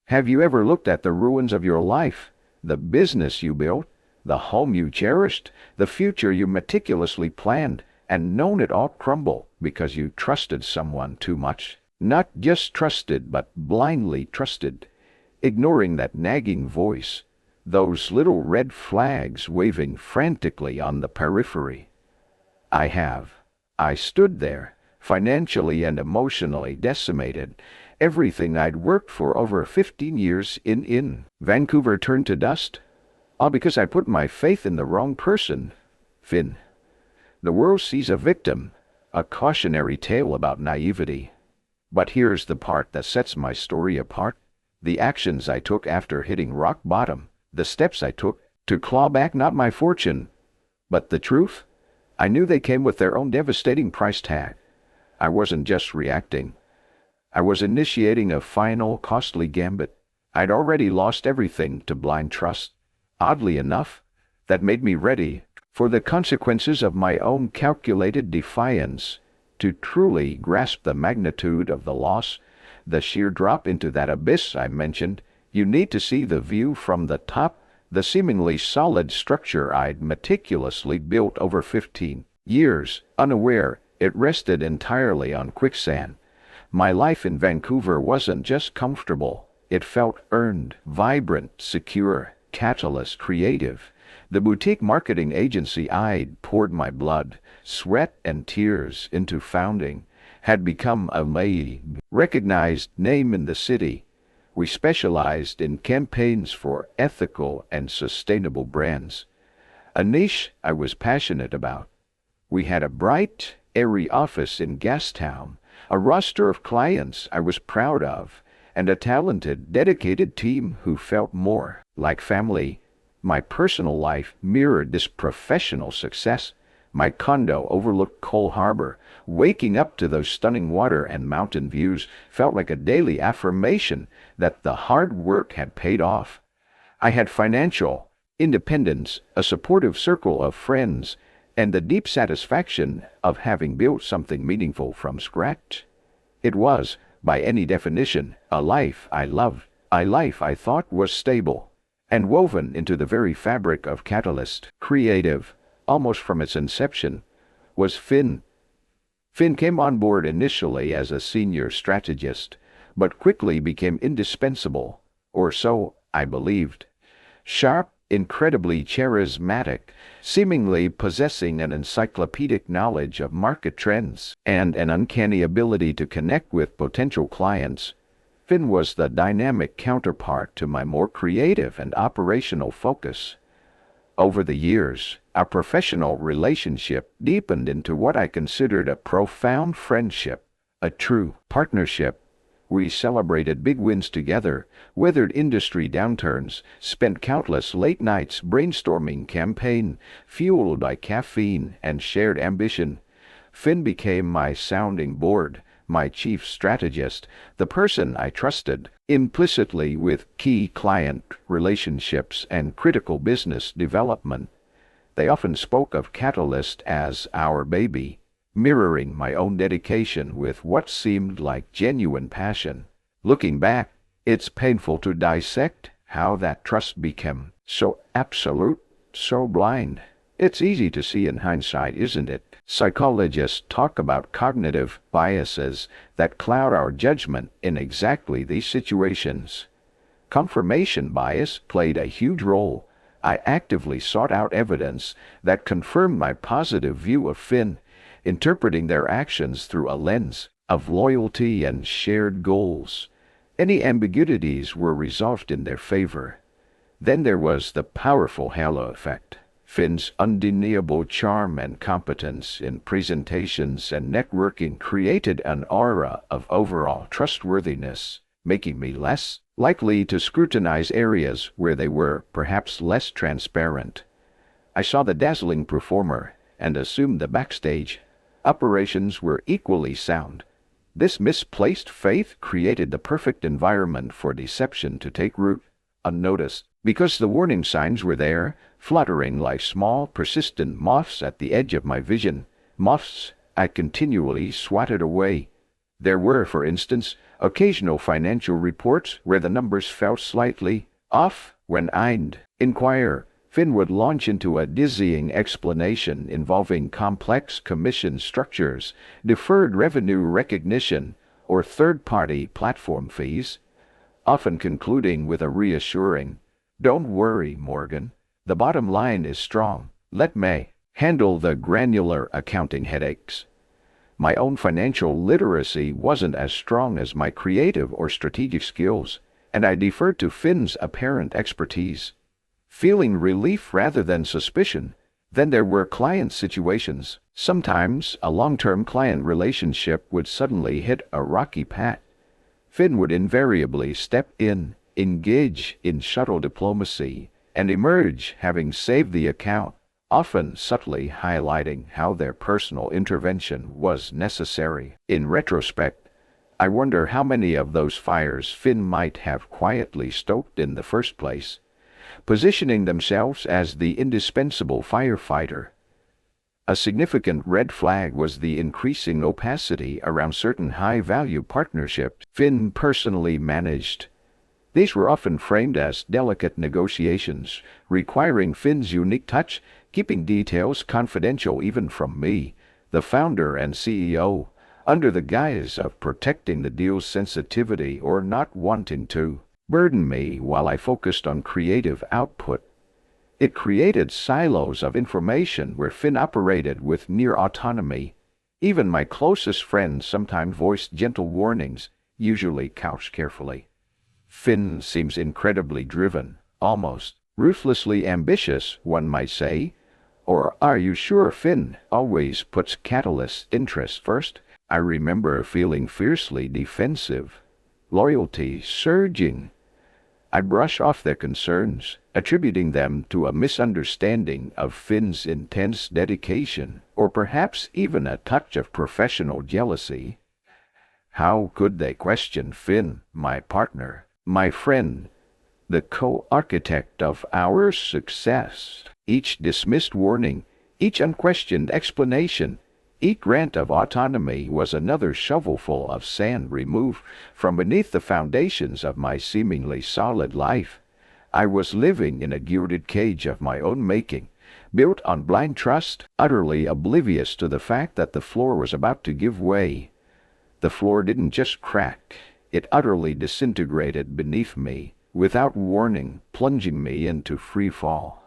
Have you ever looked at the ruins of your life, the business you built, the home you cherished, the future you meticulously planned, and known it all crumble because you trusted someone too much? Not just trusted, but blindly trusted, ignoring that nagging voice, those little red flags waving frantically on the periphery. I have. I stood there, financially and emotionally decimated. Everything I'd worked for over 15 years in Vancouver turned to dust, all because I put my faith in the wrong person. Finn. The world sees a victim, a cautionary tale about naivety. But here's the part that sets my story apart. The actions I took after hitting rock bottom, the steps I took to claw back not my fortune, but the truth. I knew they came with their own devastating price tag. I wasn't just reacting. I was initiating a final, costly gambit. I'd already lost everything to blind trust. Oddly enough, that made me ready for the consequences of my own calculated defiance. To truly grasp the magnitude of the loss, the sheer drop into that abyss I mentioned, you need to see the view from the top. The seemingly solid structure I'd meticulously built over 15 years, unaware it rested entirely on quicksand. My life in Vancouver wasn't just comfortable, it felt earned, vibrant, secure, catalyst, creative. The boutique marketing agency I'd poured my blood, sweat, and tears into founding had become a recognized name in the city. We specialized in campaigns for ethical and sustainable brands, a niche I was passionate about. We had a bright, airy office in Gastown, a roster of clients I was proud of, and a talented, dedicated team who felt more like family. My personal life mirrored this professional success. My condo overlooked Cole Harbor. Waking up to those stunning water and mountain views felt like a daily affirmation that the hard work had paid off. I had financial independence, a supportive circle of friends, and the deep satisfaction of having built something meaningful from scratch. It was, by any definition, a life I loved, a life I thought was stable, and woven into the very fabric of Catalyst, creative, almost from its inception, was Finn. Finn came on board initially as a senior strategist, but quickly became indispensable, or so I believed. Sharp, incredibly charismatic, seemingly possessing an encyclopedic knowledge of market trends and an uncanny ability to connect with potential clients, Finn was the dynamic counterpart to my more creative and operational focus. Over the years, our professional relationship deepened into what I considered a profound friendship, a true partnership. We celebrated big wins together, weathered industry downturns, spent countless late nights brainstorming campaign, fueled by caffeine and shared ambition. Finn became my sounding board, my chief strategist, the person I trusted implicitly with key client relationships and critical business development. They often spoke of Catalyst as our baby, mirroring my own dedication with what seemed like genuine passion. Looking back, it's painful to dissect how that trust became so absolute, so blind. It's easy to see in hindsight, isn't it? Psychologists talk about cognitive biases that cloud our judgment in exactly these situations. Confirmation bias played a huge role. I actively sought out evidence that confirmed my positive view of Finn, interpreting their actions through a lens of loyalty and shared goals. Any ambiguities were resolved in their favor. Then there was the powerful halo effect. Finn's undeniable charm and competence in presentations and networking created an aura of overall trustworthiness, making me less likely to scrutinize areas where they were perhaps less transparent. I saw the dazzling performer and assumed the backstage operations were equally sound. This misplaced faith created the perfect environment for deception to take root, unnoticed, because the warning signs were there, fluttering like small, persistent moths at the edge of my vision, moths I continually swatted away. There were, for instance, occasional financial reports where the numbers felt slightly off. When I'd inquire, Finn would launch into a dizzying explanation involving complex commission structures, deferred revenue recognition, or third-party platform fees, often concluding with a reassuring, "Don't worry, Morgan. The bottom line is strong. Let me handle the granular accounting headaches." My own financial literacy wasn't as strong as my creative or strategic skills, and I deferred to Finn's apparent expertise, feeling relief rather than suspicion. Then there were client situations. Sometimes a long-term client relationship would suddenly hit a rocky patch. Finn would invariably step in, engage in subtle diplomacy, and emerge having saved the account, often subtly highlighting how their personal intervention was necessary. In retrospect, I wonder how many of those fires Finn might have quietly stoked in the first place, positioning themselves as the indispensable firefighter. A significant red flag was the increasing opacity around certain high-value partnerships Finn personally managed. These were often framed as delicate negotiations, requiring Finn's unique touch, keeping details confidential even from me, the founder and CEO, under the guise of protecting the deal's sensitivity or not wanting to burden me while I focused on creative output. It created silos of information where Finn operated with near autonomy. Even my closest friends sometimes voiced gentle warnings, usually couched carefully. "Finn seems incredibly driven, almost ruthlessly ambitious, one might say." Or, "Are you sure Finn always puts catalyst interest first?" I remember feeling fiercely defensive, loyalty surging. I brush off their concerns, attributing them to a misunderstanding of Finn's intense dedication, or perhaps even a touch of professional jealousy. How could they question Finn, my partner, my friend, the co-architect of our success? Each dismissed warning, each unquestioned explanation, each grant of autonomy was another shovelful of sand removed from beneath the foundations of my seemingly solid life. I was living in a gilded cage of my own making, built on blind trust, utterly oblivious to the fact that the floor was about to give way. The floor didn't just crack, it utterly disintegrated beneath me, without warning, plunging me into free fall.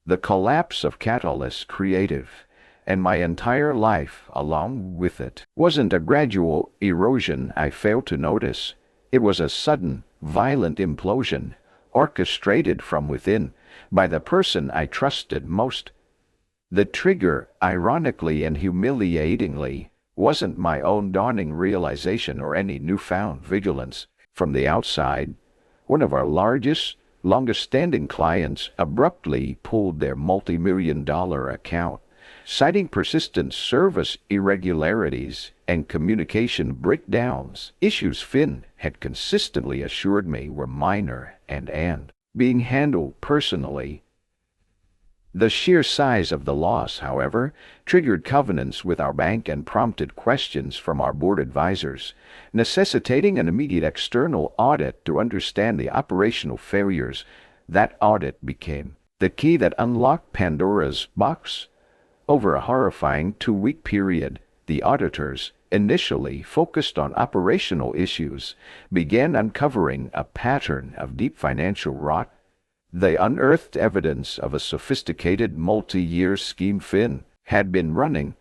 The collapse of Catalyst's creative, and my entire life along with it, wasn't a gradual erosion I failed to notice. It was a sudden, violent implosion, orchestrated from within by the person I trusted most. The trigger, ironically and humiliatingly, wasn't my own dawning realization or any newfound vigilance. From the outside, one of our largest, longest-standing clients abruptly pulled their multi-million-dollar account, citing persistent service irregularities and communication breakdowns, issues Finn had consistently assured me were minor and being handled personally. The sheer size of the loss, however, triggered covenants with our bank and prompted questions from our board advisors, necessitating an immediate external audit to understand the operational failures. That audit became the key that unlocked Pandora's box. Over a horrifying 2-week period, the auditors, initially focused on operational issues, began uncovering a pattern of deep financial rot. They unearthed evidence of a sophisticated multi-year scheme Finn had been running.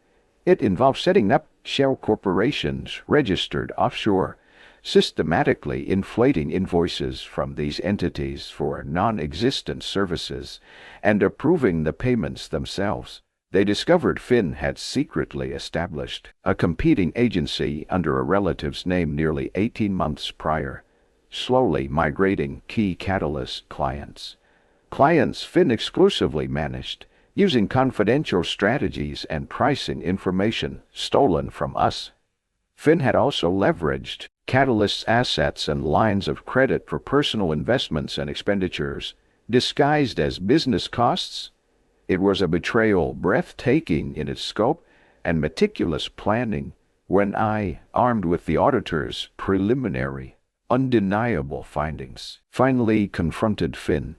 It involved setting up shell corporations registered offshore, systematically inflating invoices from these entities for non-existent services, and approving the payments themselves. They discovered Finn had secretly established a competing agency under a relative's name nearly 18 months prior, slowly migrating key Catalyst clients. Clients Finn exclusively managed, using confidential strategies and pricing information stolen from us. Finn had also leveraged Catalyst's assets and lines of credit for personal investments and expenditures, disguised as business costs. It was a betrayal breathtaking in its scope and meticulous planning, When I, armed with the auditor's preliminary, undeniable findings, finally confronted Finn,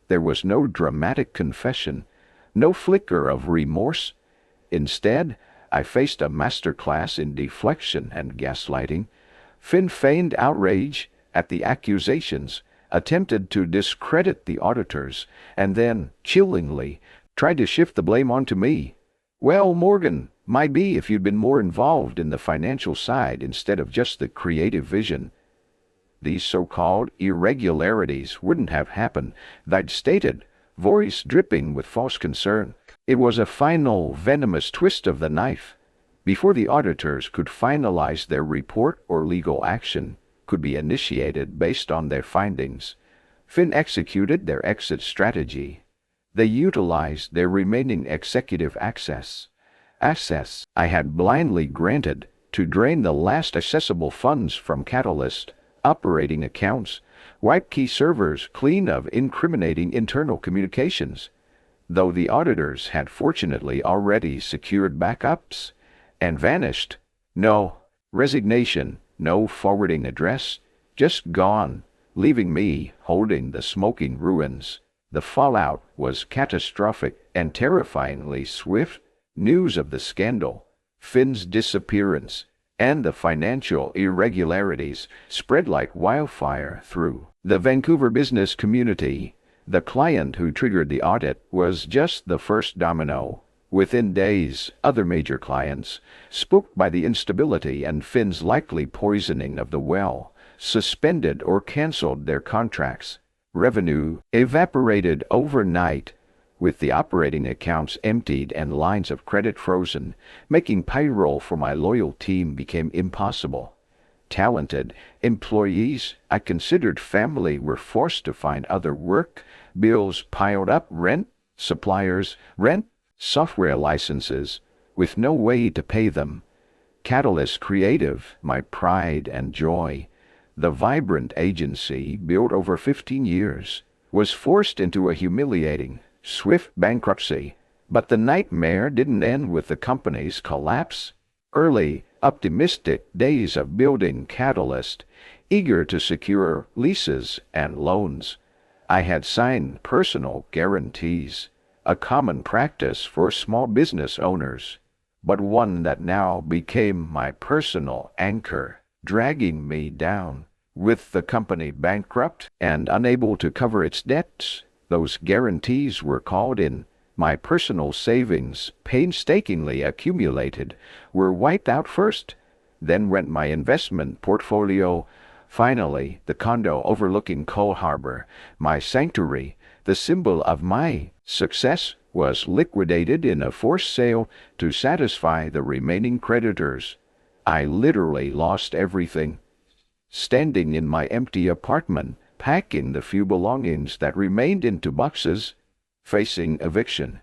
there was no dramatic confession, no flicker of remorse. Instead, I faced a masterclass in deflection and gaslighting. Finn feigned outrage at the accusations, attempted to discredit the auditors, and then, chillingly, tried to shift the blame onto me. "Well, Morgan, might be if you'd been more involved in the financial side instead of just the creative vision. These so-called irregularities wouldn't have happened," I'd stated, voice dripping with false concern. It was a final, venomous twist of the knife. Before the auditors could finalize their report or legal action could be initiated based on their findings, Finn executed their exit strategy. They utilized their remaining executive access I had blindly granted to drain the last accessible funds from Catalyst operating accounts, wipe key servers clean of incriminating internal communications, though the auditors had fortunately already secured backups, and vanished. No resignation, no forwarding address, just gone, leaving me holding the smoking ruins. The fallout was catastrophic and terrifyingly swift. News of the scandal, Finn's disappearance, and the financial irregularities spread like wildfire through the Vancouver business community. The client who triggered the audit was just the first domino. Within days, other major clients, spooked by the instability and Finn's likely poisoning of the well, suspended or canceled their contracts. Revenue evaporated overnight, with the operating accounts emptied and lines of credit frozen, making payroll for my loyal team became impossible. Talented employees I considered family were forced to find other work, bills piled up, rent, software licenses, with no way to pay them. Catalyst Creative, my pride and joy, the vibrant agency built over 15 years, was forced into a humiliating, swift bankruptcy. But the nightmare didn't end with the company's collapse. Early, optimistic days of building Catalyst, eager to secure leases and loans, I had signed personal guarantees, a common practice for small business owners, but one that now became my personal anchor, dragging me down. With the company bankrupt and unable to cover its debts, those guarantees were called in. My personal savings, painstakingly accumulated, were wiped out first. Then went my investment portfolio. Finally, the condo overlooking Coal Harbor, my sanctuary, the symbol of my success, was liquidated in a forced sale to satisfy the remaining creditors. I literally lost everything. Standing in my empty apartment, packing the few belongings that remained into boxes, facing eviction.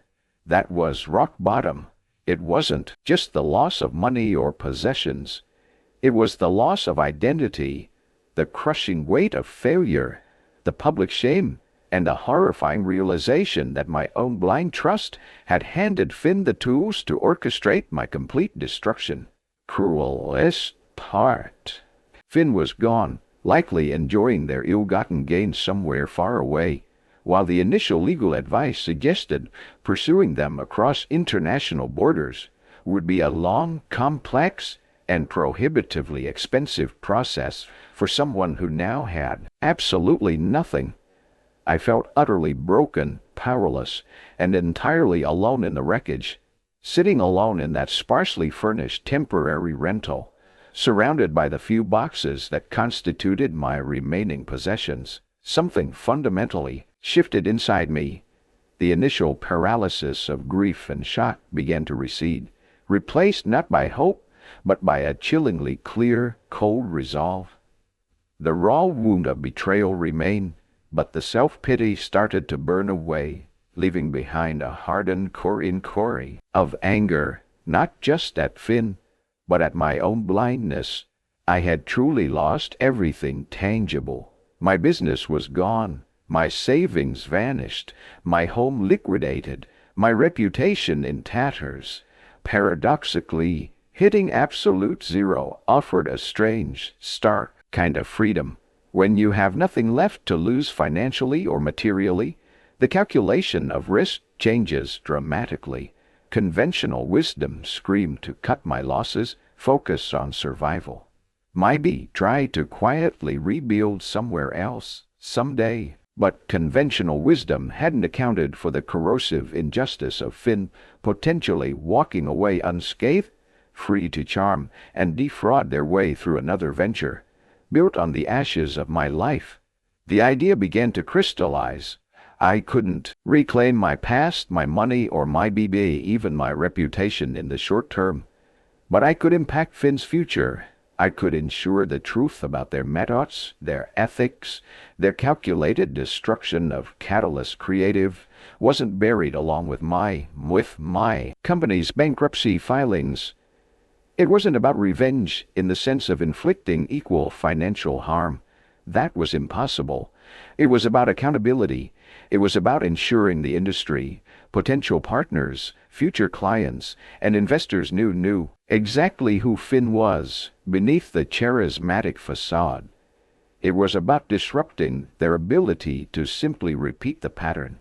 That was rock bottom. It wasn't just the loss of money or possessions. It was the loss of identity, the crushing weight of failure, the public shame, and the horrifying realization that my own blind trust had handed Finn the tools to orchestrate my complete destruction. Cruelest part. Finn was gone, likely enjoying their ill-gotten gains somewhere far away, while the initial legal advice suggested pursuing them across international borders would be a long, complex, and prohibitively expensive process for someone who now had absolutely nothing. I felt utterly broken, powerless, and entirely alone in the wreckage, sitting alone in that sparsely furnished temporary rental, surrounded by the few boxes that constituted my remaining possessions. Something fundamentally shifted inside me. The initial paralysis of grief and shock began to recede, replaced not by hope, but by a chillingly clear, cold resolve. The raw wound of betrayal remained, but the self-pity started to burn away, leaving behind a hardened core of anger, not just at Finn, but at my own blindness. I had truly lost everything tangible. My business was gone, my savings vanished, my home liquidated, my reputation in tatters. Paradoxically, Hitting absolute zero offered a strange, stark kind of freedom. When you have nothing left to lose financially or materially, the calculation of risk changes dramatically. Conventional wisdom screamed to cut my losses, focus on survival. Maybe try to quietly rebuild somewhere else, someday. But conventional wisdom hadn't accounted for the corrosive injustice of Finn potentially walking away unscathed, free to charm and defraud their way through another venture, built on the ashes of my life. The idea began to crystallize. I couldn't reclaim my past, my money, or my BB, even my reputation in the short term. But I could impact Finn's future. I could ensure the truth about their methods, their ethics, their calculated destruction of Catalyst Creative wasn't buried along with my company's bankruptcy filings. It wasn't about revenge in the sense of inflicting equal financial harm. That was impossible. It was about accountability. It was about ensuring the industry, potential partners, future clients, and investors knew exactly who Finn was beneath the charismatic facade. It was about disrupting their ability to simply repeat the pattern.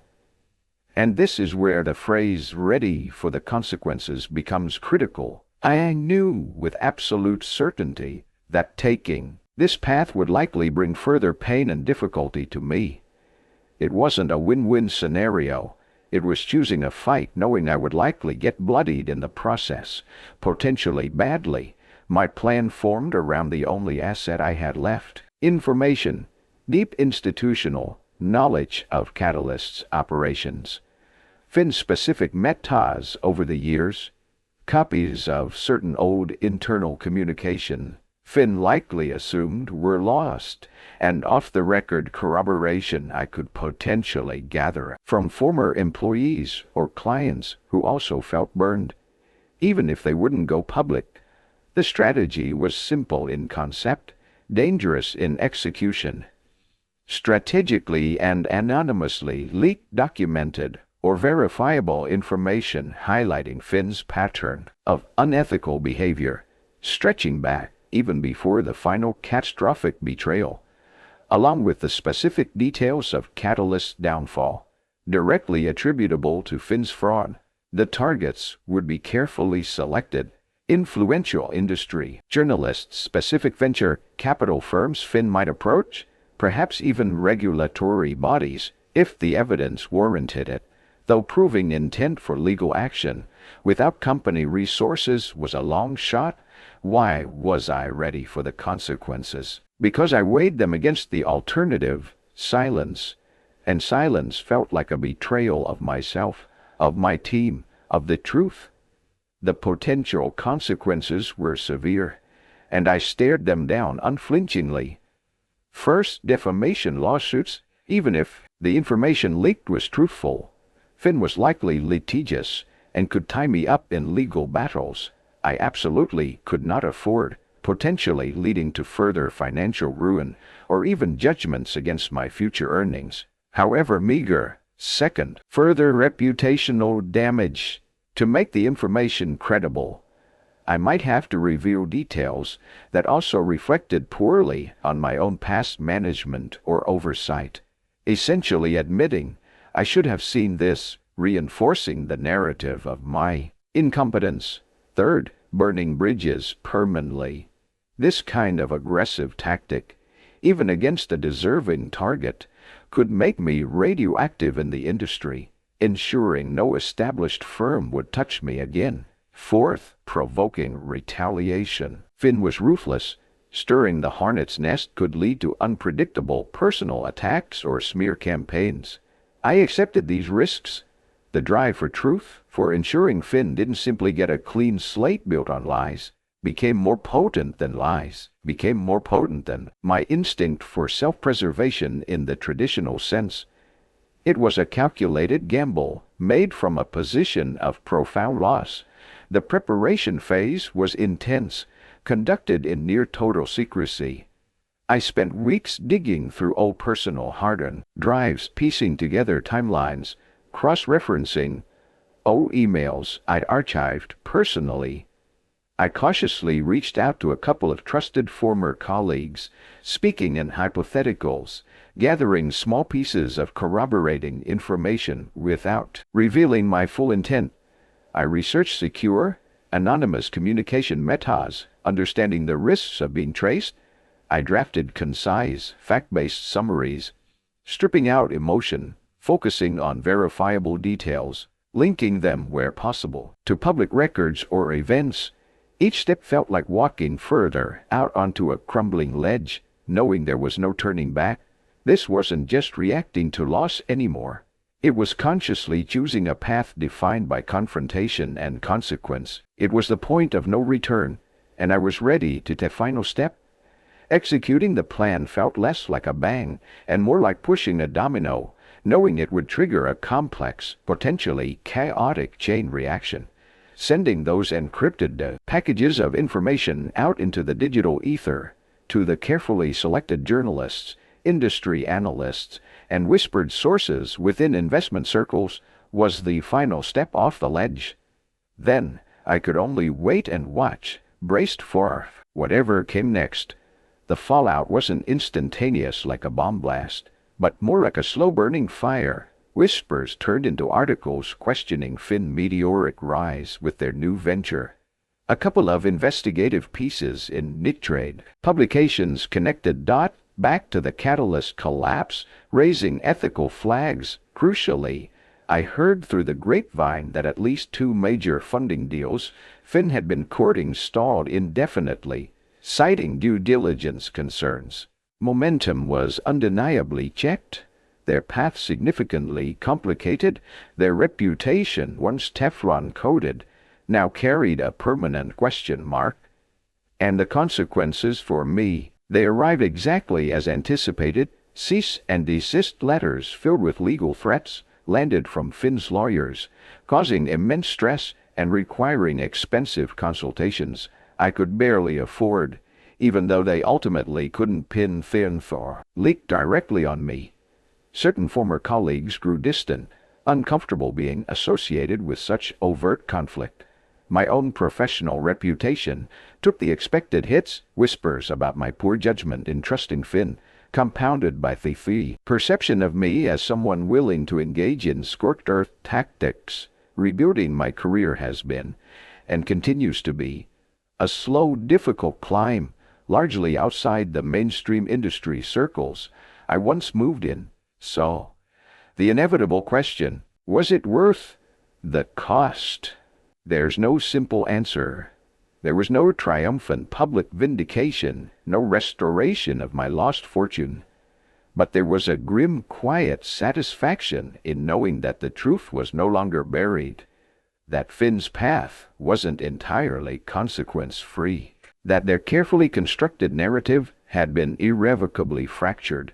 And this is where the phrase "ready for the consequences" becomes critical. I knew with absolute certainty that taking this path would likely bring further pain and difficulty to me. It wasn't a win-win scenario. It was choosing a fight knowing I would likely get bloodied in the process, potentially badly. My plan formed around the only asset I had left: information, deep institutional knowledge of Catalyst's operations, Finn's specific methods over the years, copies of certain old internal communication Finn likely assumed were lost, and off-the-record corroboration I could potentially gather from former employees or clients who also felt burned, even if they wouldn't go public. The strategy was simple in concept, dangerous in execution. Strategically and anonymously leak documented or verifiable information highlighting Finn's pattern of unethical behavior, stretching back even before the final catastrophic betrayal, along with the specific details of Catalyst's downfall, directly attributable to Finn's fraud. The targets would be carefully selected: influential industry, journalists, specific venture capital firms Finn might approach, perhaps even regulatory bodies, if the evidence warranted it. Though proving intent for legal action without company resources was a long shot, why was I ready for the consequences? Because I weighed them against the alternative, silence. And silence felt like a betrayal of myself, of my team, of the truth. The potential consequences were severe, and I stared them down unflinchingly. First, defamation lawsuits. Even if the information leaked was truthful, Finn was likely litigious and could tie me up in legal battles I absolutely could not afford, potentially leading to further financial ruin or even judgments against my future earnings, however meager. Second, further reputational damage. To make the information credible, I might have to reveal details that also reflected poorly on my own past management or oversight, essentially admitting I should have seen this, reinforcing the narrative of my incompetence. Third, burning bridges permanently. This kind of aggressive tactic, even against a deserving target, could make me radioactive in the industry, ensuring no established firm would touch me again. Fourth, provoking retaliation. Finn was ruthless. Stirring the hornet's nest could lead to unpredictable personal attacks or smear campaigns. I accepted these risks. The drive for truth, for ensuring Finn didn't simply get a clean slate built on lies, became more potent than lies, became more potent than my instinct for self-preservation in the traditional sense. It was a calculated gamble, made from a position of profound loss. The preparation phase was intense, conducted in near total secrecy. I spent weeks digging through old personal hard-earned drives, piecing together timelines, cross-referencing old emails I'd archived personally. I cautiously reached out to a couple of trusted former colleagues, speaking in hypotheticals, gathering small pieces of corroborating information without revealing my full intent. I researched secure, anonymous communication methods, understanding the risks of being traced. I drafted concise, fact-based summaries, stripping out emotion, focusing on verifiable details, linking them where possible to public records or events. Each step felt like walking further out onto a crumbling ledge, knowing there was no turning back. This wasn't just reacting to loss anymore. It was consciously choosing a path defined by confrontation and consequence. It was the point of no return, and I was ready to take the final step. Executing the plan felt less like a bang and more like pushing a domino, knowing it would trigger a complex, potentially chaotic chain reaction, sending those encrypted packages of information out into the digital ether to the carefully selected journalists, industry analysts, and whispered sources within investment circles was the final step off the ledge. Then I could only wait and watch, braced for whatever came next. The fallout wasn't instantaneous like a bomb blast, but more like a slow-burning fire. Whispers turned into articles questioning Finn's meteoric rise with their new venture. A couple of investigative pieces in narrated publications connected dots back to the catalyst collapse, raising ethical flags. Crucially, I heard through the grapevine that at least 2 major funding deals Finn had been courting stalled indefinitely, citing due diligence concerns. Momentum was undeniably checked, their path significantly complicated, their reputation, once Teflon-coated, now carried a permanent question mark. And the consequences for me, they arrived exactly as anticipated. Cease and desist letters filled with legal threats landed from Finn's lawyers, causing immense stress and requiring expensive consultations I could barely afford, even though they ultimately couldn't pin Finn for leaked directly on me. Certain former colleagues grew distant, uncomfortable being associated with such overt conflict. My own professional reputation took the expected hits. Whispers about my poor judgment in trusting Finn, compounded by the perception of me as someone willing to engage in scorched earth tactics. Rebuilding my career has been, and continues to be, a slow, difficult climb, largely outside the mainstream industry circles I once moved in. So, the inevitable question, was it worth the cost? There's no simple answer. There was no triumphant public vindication, no restoration of my lost fortune. But there was a grim, quiet satisfaction in knowing that the truth was no longer buried, that Finn's path wasn't entirely consequence-free, that their carefully constructed narrative had been irrevocably fractured.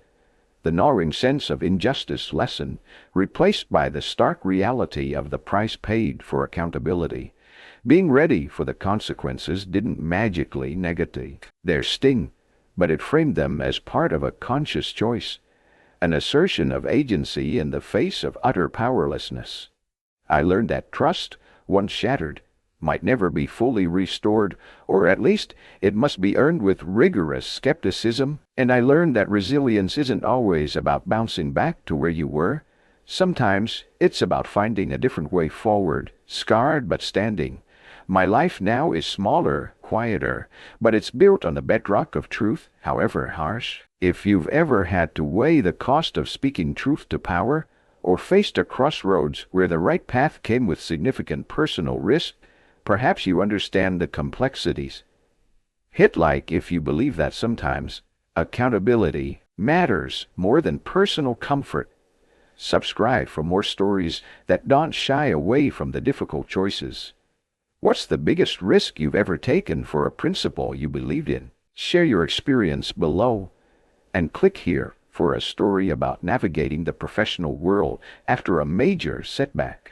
The gnawing sense of injustice lessened, replaced by the stark reality of the price paid for accountability. Being ready for the consequences didn't magically negate their sting, but it framed them as part of a conscious choice, an assertion of agency in the face of utter powerlessness. I learned that trust, once shattered, might never be fully restored, or at least it must be earned with rigorous skepticism, and I learned that resilience isn't always about bouncing back to where you were. Sometimes it's about finding a different way forward, scarred but standing. My life now is smaller, quieter, but it's built on the bedrock of truth, however harsh. If you've ever had to weigh the cost of speaking truth to power, or faced a crossroads where the right path came with significant personal risk, perhaps you understand the complexities. Hit like if you believe that sometimes accountability matters more than personal comfort. Subscribe for more stories that don't shy away from the difficult choices. What's the biggest risk you've ever taken for a principle you believed in? Share your experience below, and click here for a story about navigating the professional world after a major setback.